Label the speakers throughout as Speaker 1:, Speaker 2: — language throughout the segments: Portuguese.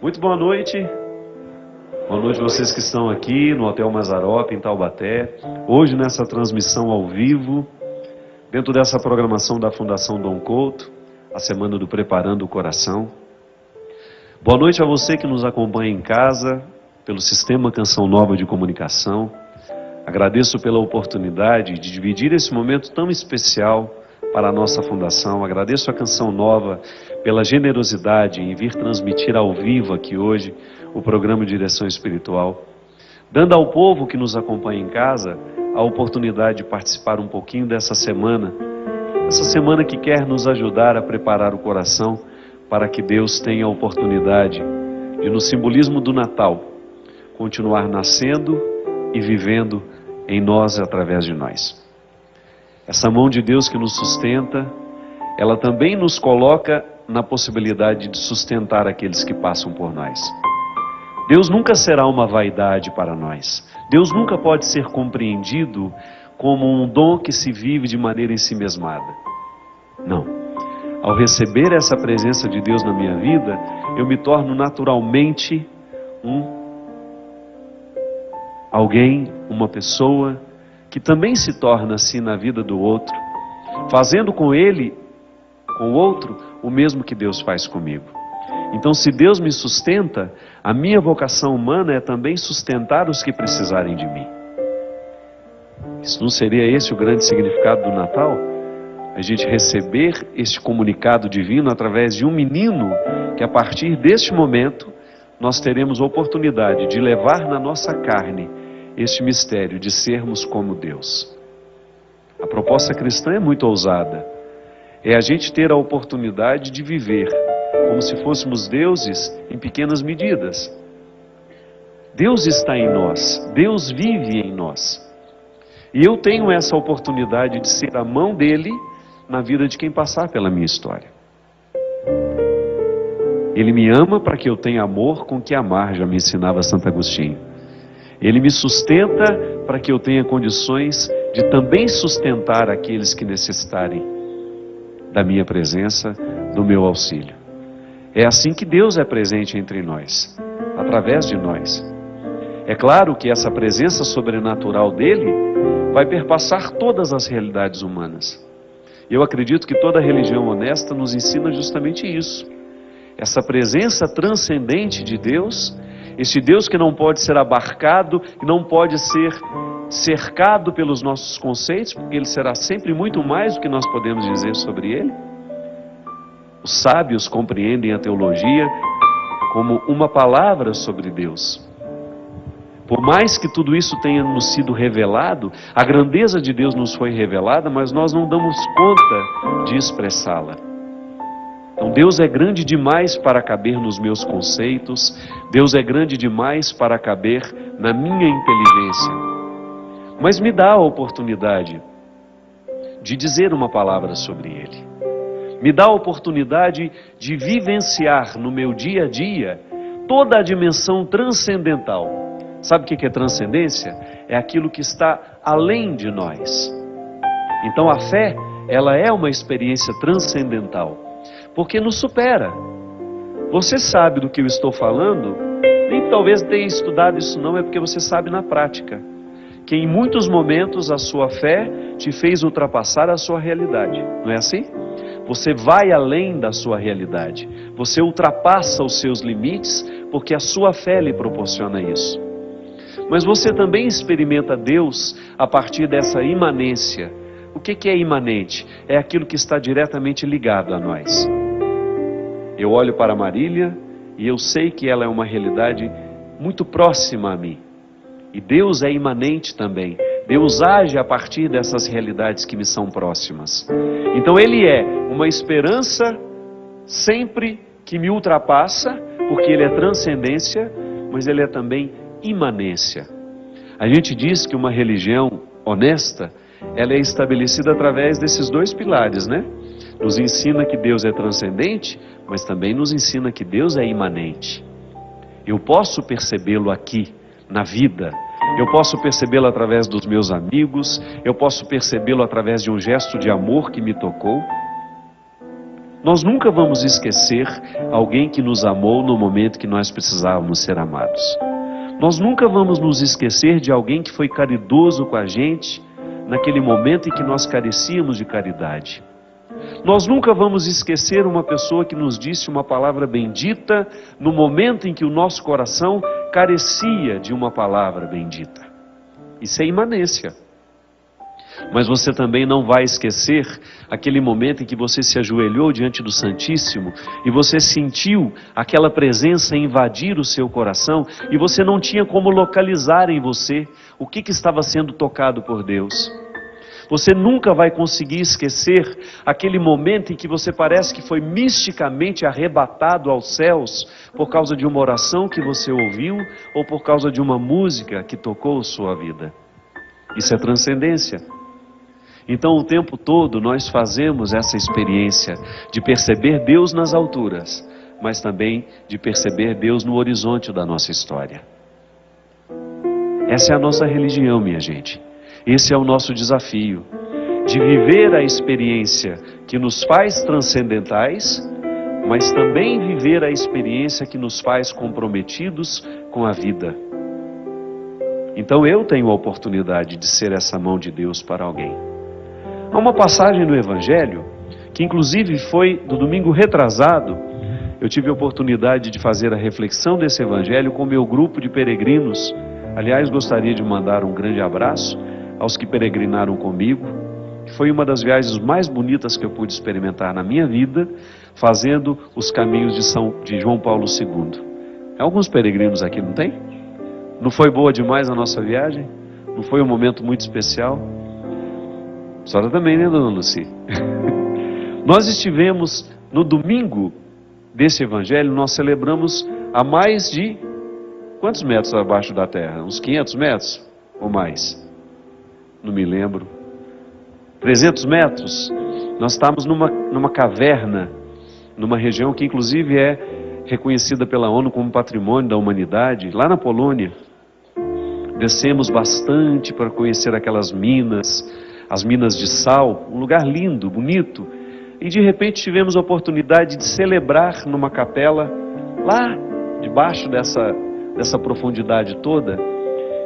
Speaker 1: Muito boa noite. Boa noite vocês que estão aqui no Hotel Mazzaropi, em Taubaté. Hoje nessa transmissão ao vivo, dentro dessa programação da Fundação Dom Couto, a Semana do Preparando o Coração. Boa noite a você que nos acompanha em casa, pelo Sistema Canção Nova de Comunicação. Agradeço pela oportunidade de dividir esse momento tão especial para a nossa fundação. Agradeço a Canção Nova pela generosidade em vir transmitir ao vivo aqui hoje o programa Direção Espiritual, dando ao povo que nos acompanha em casa a oportunidade de participar um pouquinho dessa semana, essa semana que quer nos ajudar a preparar o coração para que Deus tenha a oportunidade de, no simbolismo do Natal, continuar nascendo e vivendo em nós e através de nós. Essa mão de Deus que nos sustenta, ela também nos coloca na possibilidade de sustentar aqueles que passam por nós. Deus nunca será uma vaidade para nós. Deus nunca pode ser compreendido como um dom que se vive de maneira ensimesmada. Não. Ao receber essa presença de Deus na minha vida, eu me torno naturalmente alguém, uma pessoa que também se torna assim na vida do outro, fazendo com ele, com o outro, o mesmo que Deus faz comigo. Então, se Deus me sustenta, a minha vocação humana é também sustentar os que precisarem de mim. Isso não seria esse o grande significado do Natal? A gente receber este comunicado divino através de um menino que, a partir deste momento, nós teremos a oportunidade de levar na nossa carne este mistério de sermos como Deus. A proposta cristã é muito ousada. É a gente ter a oportunidade de viver como se fôssemos deuses em pequenas medidas. Deus está em nós, Deus vive em nós. E eu tenho essa oportunidade de ser a mão dele na vida de quem passar pela minha história. Ele me ama para que eu tenha amor com que amar, já me ensinava Santo Agostinho. Ele me sustenta para que eu tenha condições de também sustentar aqueles que necessitarem da minha presença, do meu auxílio. É assim que Deus é presente entre nós, através de nós. É claro que essa presença sobrenatural dele vai perpassar todas as realidades humanas. Eu acredito que toda religião honesta nos ensina justamente isso. Essa presença transcendente de Deus, esse Deus que não pode ser abarcado, que não pode ser cercado pelos nossos conceitos, porque ele será sempre muito mais do que nós podemos dizer sobre ele. Os sábios compreendem a teologia como uma palavra sobre Deus. Por mais que tudo isso tenha nos sido revelado, a grandeza de Deus nos foi revelada, mas nós não damos conta de expressá-la. Então Deus é grande demais para caber nos meus conceitos, Deus é grande demais para caber na minha inteligência. Mas me dá a oportunidade de dizer uma palavra sobre Ele. Me dá a oportunidade de vivenciar no meu dia a dia toda a dimensão transcendental. Sabe o que é transcendência? É aquilo que está além de nós. Então a fé, ela é uma experiência transcendental, porque nos supera. Você sabe do que eu estou falando, nem talvez tenha estudado isso não, é porque você sabe na prática, que em muitos momentos a sua fé te fez ultrapassar a sua realidade, não é assim? Você vai além da sua realidade, você ultrapassa os seus limites, porque a sua fé lhe proporciona isso. Mas você também experimenta Deus a partir dessa imanência. O que é imanente? É aquilo que está diretamente ligado a nós. Eu olho para Marília e eu sei que ela é uma realidade muito próxima a mim. E Deus é imanente também. Deus age a partir dessas realidades que me são próximas. Então Ele é uma esperança sempre que me ultrapassa, porque Ele é transcendência, mas Ele é também imanência. A gente diz que uma religião honesta, ela é estabelecida através desses dois pilares, né? Nos ensina que Deus é transcendente, mas também nos ensina que Deus é imanente. Eu posso percebê-lo aqui, na vida. Eu posso percebê-lo através dos meus amigos, eu posso percebê-lo através de um gesto de amor que me tocou. Nós nunca vamos esquecer alguém que nos amou no momento que nós precisávamos ser amados. Nós nunca vamos nos esquecer de alguém que foi caridoso com a gente naquele momento em que nós carecíamos de caridade. Nós nunca vamos esquecer uma pessoa que nos disse uma palavra bendita no momento em que o nosso coração carecia de uma palavra bendita. Isso é imanência. Mas você também não vai esquecer aquele momento em que você se ajoelhou diante do Santíssimo e você sentiu aquela presença invadir o seu coração e você não tinha como localizar em você o que estava sendo tocado por Deus. Você nunca vai conseguir esquecer aquele momento em que você parece que foi misticamente arrebatado aos céus por causa de uma oração que você ouviu ou por causa de uma música que tocou sua vida. Isso é transcendência. Então o tempo todo nós fazemos essa experiência de perceber Deus nas alturas, mas também de perceber Deus no horizonte da nossa história. Essa é a nossa religião, minha gente. Esse é o nosso desafio, de viver a experiência que nos faz transcendentais, mas também viver a experiência que nos faz comprometidos com a vida. Então eu tenho a oportunidade de ser essa mão de Deus para alguém. Há uma passagem no Evangelho, que inclusive foi do domingo retrasado, eu tive a oportunidade de fazer a reflexão desse Evangelho com o meu grupo de peregrinos. Aliás, gostaria de mandar um grande abraço aos que peregrinaram comigo, que foi uma das viagens mais bonitas que eu pude experimentar na minha vida, fazendo os caminhos de João Paulo II. Alguns peregrinos aqui, não tem? Não foi boa demais a nossa viagem? Não foi um momento muito especial? A senhora também, né, dona Luci? Nós estivemos no domingo desse evangelho, nós celebramos a mais de quantos metros abaixo da terra? Uns 500 metros ou mais? Não me lembro. 300 metros. Nós estávamos numa caverna, numa região que inclusive é reconhecida pela ONU como Patrimônio da Humanidade, lá na Polônia. Descemos bastante para conhecer aquelas minas, as minas de sal, um lugar lindo, bonito. E de repente tivemos a oportunidade de celebrar numa capela, lá debaixo dessa profundidade toda.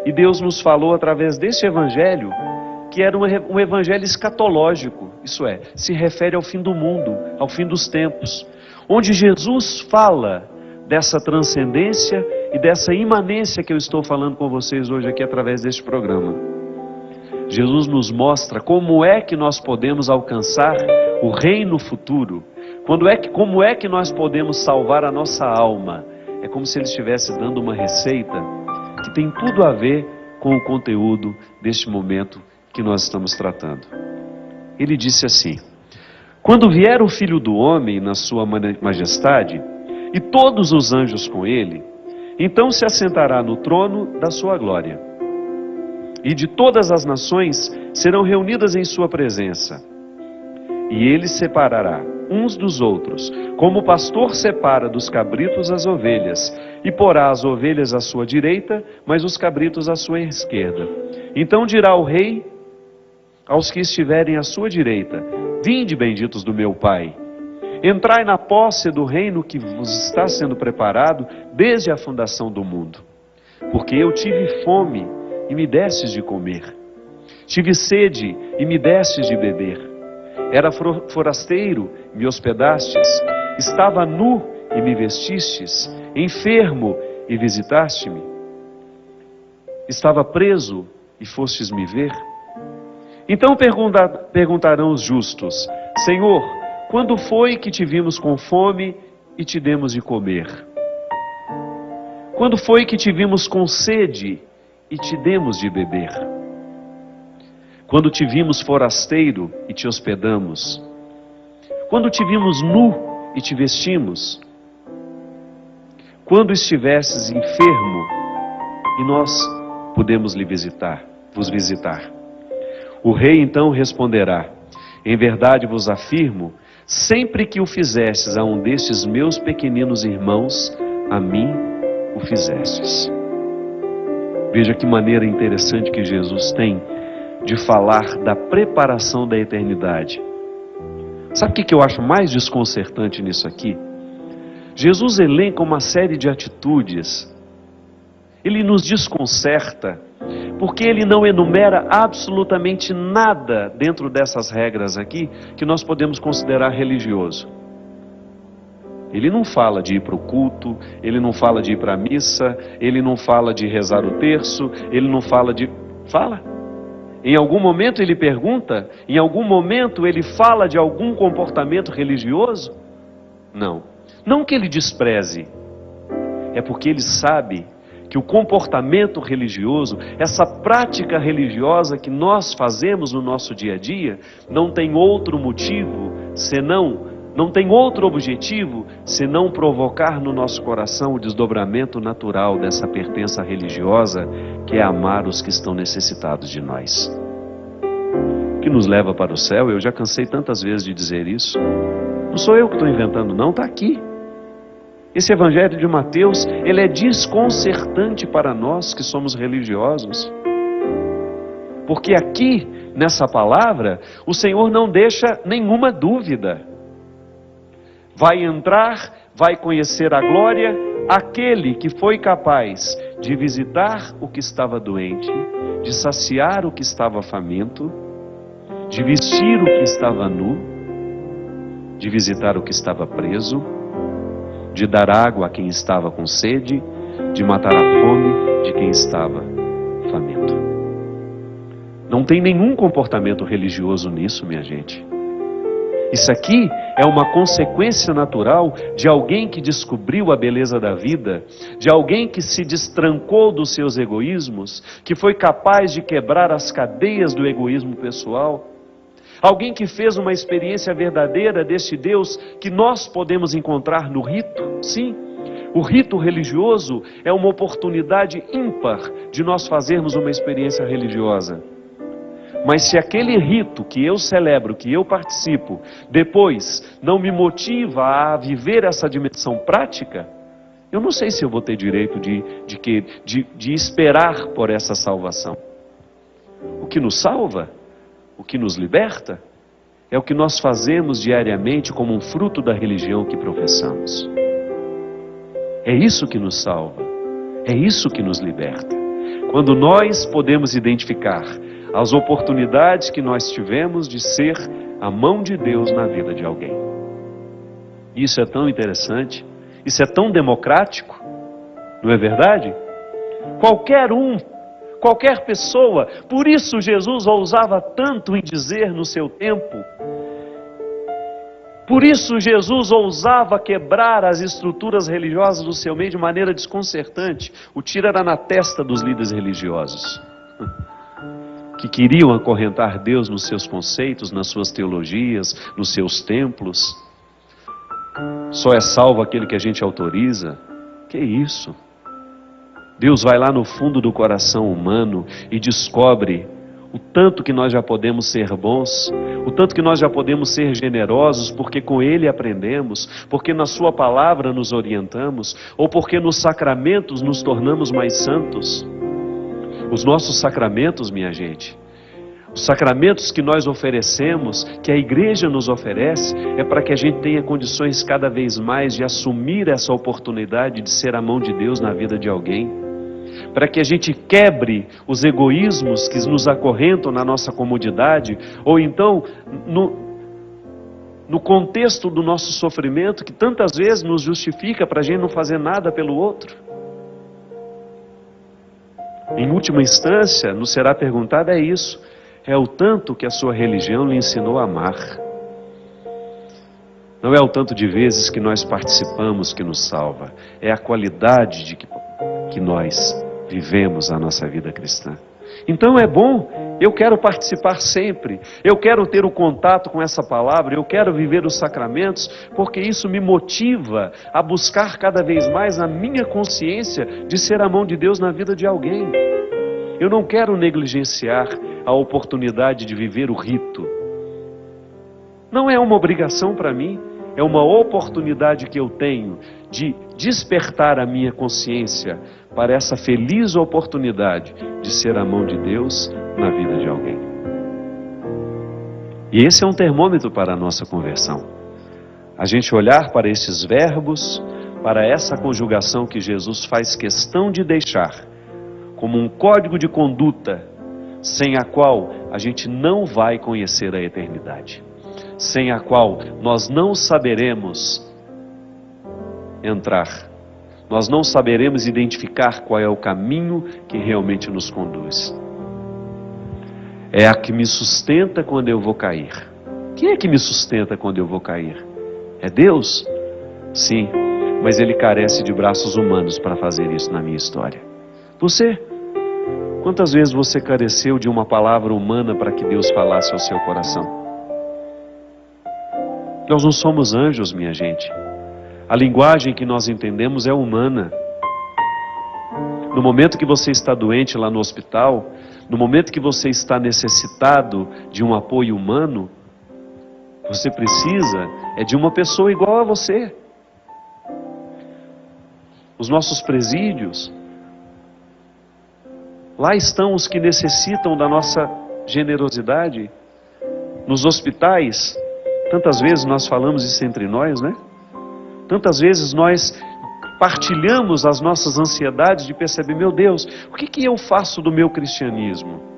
Speaker 1: E Deus nos falou através desse evangelho, que era um evangelho escatológico, isso é, se refere ao fim do mundo, ao fim dos tempos, onde Jesus fala dessa transcendência e dessa imanência que eu estou falando com vocês hoje aqui através deste programa. Jesus nos mostra como é que nós podemos alcançar o reino futuro, como é que nós podemos salvar a nossa alma. É como se ele estivesse dando uma receita que tem tudo a ver com o conteúdo deste momento que nós estamos tratando. Ele disse assim: quando vier o Filho do Homem na sua majestade, e todos os anjos com ele, então se assentará no trono da sua glória. E de todas as nações serão reunidas em sua presença. E ele separará uns dos outros, como o pastor separa dos cabritos as ovelhas, e porá as ovelhas à sua direita, mas os cabritos à sua esquerda. Então dirá o rei aos que estiverem à sua direita: vinde, benditos do meu Pai, entrai na posse do reino que vos está sendo preparado desde a fundação do mundo. Porque eu tive fome e me destes de comer, tive sede e me destes de beber, era forasteiro e me hospedastes, estava nu e me vestistes, enfermo e visitaste-me, estava preso e fostes me ver. Então perguntarão os justos: Senhor, quando foi que te vimos com fome e te demos de comer? Quando foi que te vimos com sede e te demos de beber? Quando te vimos forasteiro e te hospedamos? Quando te vimos nu e te vestimos? Quando estivesses enfermo e nós pudemos vos visitar? O rei então responderá: em verdade vos afirmo, sempre que o fizestes a um destes meus pequeninos irmãos, a mim o fizestes. Veja que maneira interessante que Jesus tem de falar da preparação da eternidade. Sabe o que eu acho mais desconcertante nisso aqui? Jesus elenca uma série de atitudes. Ele nos desconcerta, porque ele não enumera absolutamente nada dentro dessas regras aqui que nós podemos considerar religioso. Ele não fala de ir para o culto, ele não fala de ir para a missa, ele não fala de rezar o terço, ele não fala de... Fala. Em algum momento ele pergunta, em algum momento ele fala de algum comportamento religioso? Não. Não que ele despreze, é porque ele sabe que o comportamento religioso, essa prática religiosa que nós fazemos no nosso dia a dia, não tem outro motivo senão, não tem outro objetivo senão provocar no nosso coração o desdobramento natural dessa pertença religiosa, que é amar os que estão necessitados de nós. O que nos leva para o céu, eu já cansei tantas vezes de dizer isso, não sou eu que estou inventando não, está aqui. Esse evangelho de Mateus, ele é desconcertante para nós que somos religiosos. Porque aqui, nessa palavra, o Senhor não deixa nenhuma dúvida. Vai entrar, vai conhecer a glória, aquele que foi capaz de visitar o que estava doente, de saciar o que estava faminto, de vestir o que estava nu, de visitar o que estava preso, de dar água a quem estava com sede, de matar a fome de quem estava faminto. Não tem nenhum comportamento religioso nisso, minha gente. Isso aqui é uma consequência natural de alguém que descobriu a beleza da vida, de alguém que se destrancou dos seus egoísmos, que foi capaz de quebrar as cadeias do egoísmo pessoal. Alguém que fez uma experiência verdadeira deste Deus que nós podemos encontrar no rito. Sim, o rito religioso é uma oportunidade ímpar de nós fazermos uma experiência religiosa. Mas se aquele rito que eu celebro, que eu participo, depois não me motiva a viver essa dimensão prática, eu não sei se eu vou ter direito de esperar por essa salvação. O que nos salva, o que nos liberta, é o que nós fazemos diariamente como um fruto da religião que professamos. É isso que nos salva, é isso que nos liberta. Quando nós podemos identificar as oportunidades que nós tivemos de ser a mão de Deus na vida de alguém. Isso é tão interessante, isso é tão democrático, não é verdade? Qualquer pessoa, por isso Jesus ousava tanto em dizer no seu tempo, por isso Jesus ousava quebrar as estruturas religiosas do seu meio de maneira desconcertante. O tiro era na testa dos líderes religiosos, que queriam acorrentar Deus nos seus conceitos, nas suas teologias, nos seus templos. Só é salvo aquele que a gente autoriza. Que isso? Deus vai lá no fundo do coração humano e descobre o tanto que nós já podemos ser bons, o tanto que nós já podemos ser generosos, porque com Ele aprendemos, porque na Sua palavra nos orientamos, ou porque nos sacramentos nos tornamos mais santos. Os nossos sacramentos, minha gente, os sacramentos que nós oferecemos, que a igreja nos oferece, é para que a gente tenha condições cada vez mais de assumir essa oportunidade de ser a mão de Deus na vida de alguém. Para que a gente quebre os egoísmos que nos acorrentam na nossa comodidade, ou então no contexto do nosso sofrimento, que tantas vezes nos justifica para a gente não fazer nada pelo outro. Em última instância, nos será perguntado isso, é o tanto que a sua religião lhe ensinou a amar. Não é o tanto de vezes que nós participamos que nos salva, é a qualidade de que nós vivemos a nossa vida cristã. Então é bom, eu quero participar sempre, eu quero ter o contato com essa palavra, eu quero viver os sacramentos, porque isso me motiva a buscar cada vez mais a minha consciência de ser a mão de Deus na vida de alguém. Eu não quero negligenciar a oportunidade de viver o rito. Não é uma obrigação para mim, é uma oportunidade que eu tenho de despertar a minha consciência para essa feliz oportunidade de ser a mão de Deus na vida de alguém. E esse é um termômetro para a nossa conversão. A gente olhar para esses verbos, para essa conjugação que Jesus faz questão de deixar como um código de conduta sem a qual a gente não vai conhecer a eternidade, sem a qual nós não saberemos entrar, nós não saberemos identificar qual é o caminho que realmente nos conduz. É a que me sustenta quando eu vou cair. Quem é que me sustenta quando eu vou cair? É Deus? Sim, mas Ele carece de braços humanos para fazer isso na minha história. Você? Quantas vezes você careceu de uma palavra humana para que Deus falasse ao seu coração? Nós não somos anjos, minha gente. A linguagem que nós entendemos é humana. No momento que você está doente lá no hospital, no momento que você está necessitado de um apoio humano, você precisa de uma pessoa igual a você. Os nossos presídios, lá estão os que necessitam da nossa generosidade. Nos hospitais, tantas vezes nós falamos isso entre nós, né? Tantas vezes nós partilhamos as nossas ansiedades de perceber, meu Deus, o que eu faço do meu cristianismo?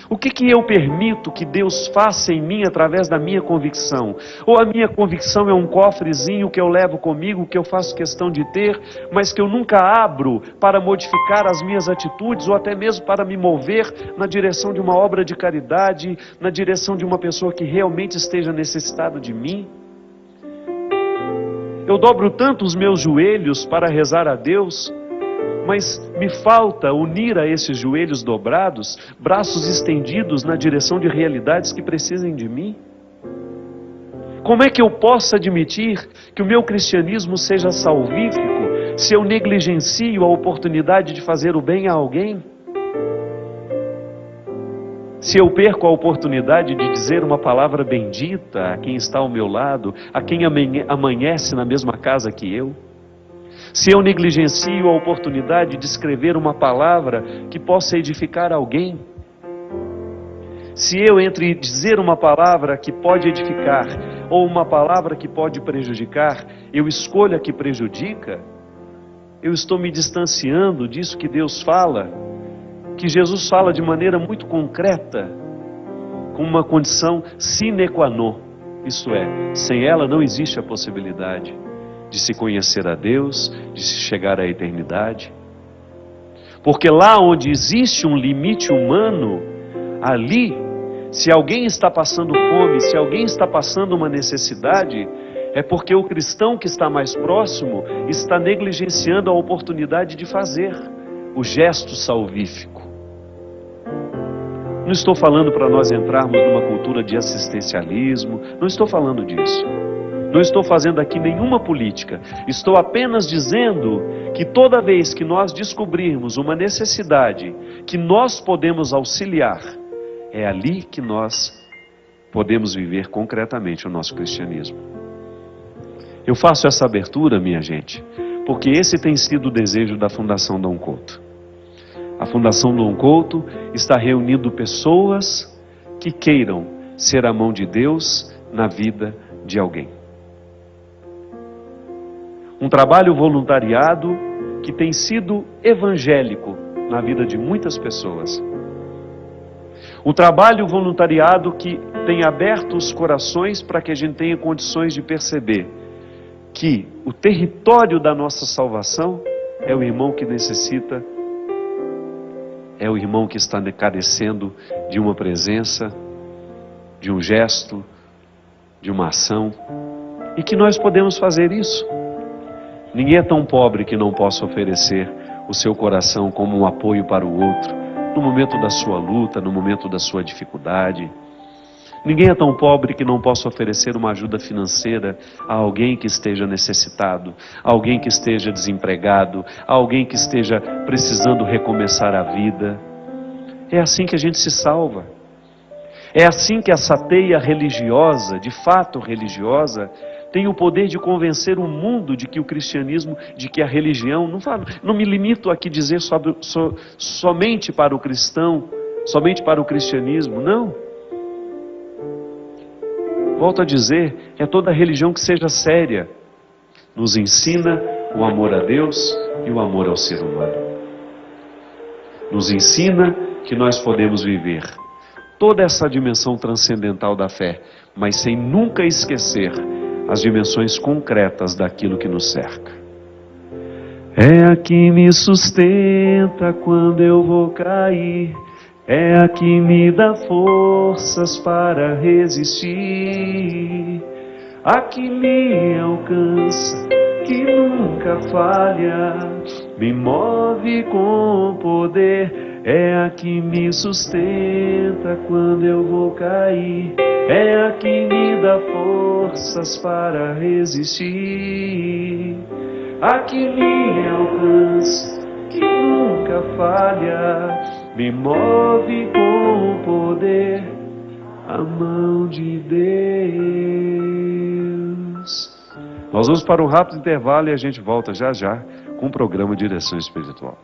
Speaker 1: O que eu permito que Deus faça em mim através da minha convicção? Ou a minha convicção é um cofrezinho que eu levo comigo, que eu faço questão de ter, mas que eu nunca abro para modificar as minhas atitudes, ou até mesmo para me mover na direção de uma obra de caridade, na direção de uma pessoa que realmente esteja necessitada de mim? Eu dobro tanto os meus joelhos para rezar a Deus, mas me falta unir a esses joelhos dobrados, braços estendidos na direção de realidades que precisem de mim. Como é que eu posso admitir que o meu cristianismo seja salvífico se eu negligencio a oportunidade de fazer o bem a alguém? Se eu perco a oportunidade de dizer uma palavra bendita a quem está ao meu lado, a quem amanhece na mesma casa que eu? Se eu negligencio a oportunidade de escrever uma palavra que possa edificar alguém? Se eu, entre dizer uma palavra que pode edificar ou uma palavra que pode prejudicar, eu escolho a que prejudica, eu estou me distanciando disso que Deus fala, que Jesus fala de maneira muito concreta, com uma condição sine qua non, isto é, sem ela não existe a possibilidade de se conhecer a Deus, de se chegar à eternidade. Porque lá onde existe um limite humano, ali, se alguém está passando fome, se alguém está passando uma necessidade, é porque o cristão que está mais próximo está negligenciando a oportunidade de fazer o gesto salvífico. Não estou falando para nós entrarmos numa cultura de assistencialismo, não estou falando disso. Não estou fazendo aqui nenhuma política. Estou apenas dizendo que toda vez que nós descobrirmos uma necessidade que nós podemos auxiliar, é ali que nós podemos viver concretamente o nosso cristianismo. Eu faço essa abertura, minha gente, porque esse tem sido o desejo da Fundação Dom Couto. A Fundação Dom Couto está reunindo pessoas que queiram ser a mão de Deus na vida de alguém. Um trabalho voluntariado que tem sido evangélico na vida de muitas pessoas. Um trabalho voluntariado que tem aberto os corações para que a gente tenha condições de perceber que o território da nossa salvação é o irmão que necessita, é o irmão que está carecendo de uma presença, de um gesto, de uma ação, e que nós podemos fazer isso. Ninguém é tão pobre que não possa oferecer o seu coração como um apoio para o outro, no momento da sua luta, no momento da sua dificuldade. Ninguém é tão pobre que não possa oferecer uma ajuda financeira a alguém que esteja necessitado, a alguém que esteja desempregado, a alguém que esteja precisando recomeçar a vida. É assim que a gente se salva. É assim que essa teia religiosa, de fato religiosa, tem o poder de convencer o mundo de que o cristianismo, de que a religião, não me limito aqui a dizer somente para o cristão, somente para o cristianismo, não. Volto a dizer, é toda religião que seja séria. Nos ensina o amor a Deus e o amor ao ser humano. Nos ensina que nós podemos viver toda essa dimensão transcendental da fé, mas sem nunca esquecer as dimensões concretas daquilo que nos cerca. É a que me sustenta quando eu vou cair, é a que me dá forças para resistir, a que me alcança, que nunca falha, me move com poder, é a que me sustenta quando eu vou cair, é a que me dá forças para resistir, a que me alcança, que nunca falha, me move com poder, a mão de Deus. Nós vamos para um rápido intervalo e a gente volta já já com o programa Direção Espiritual.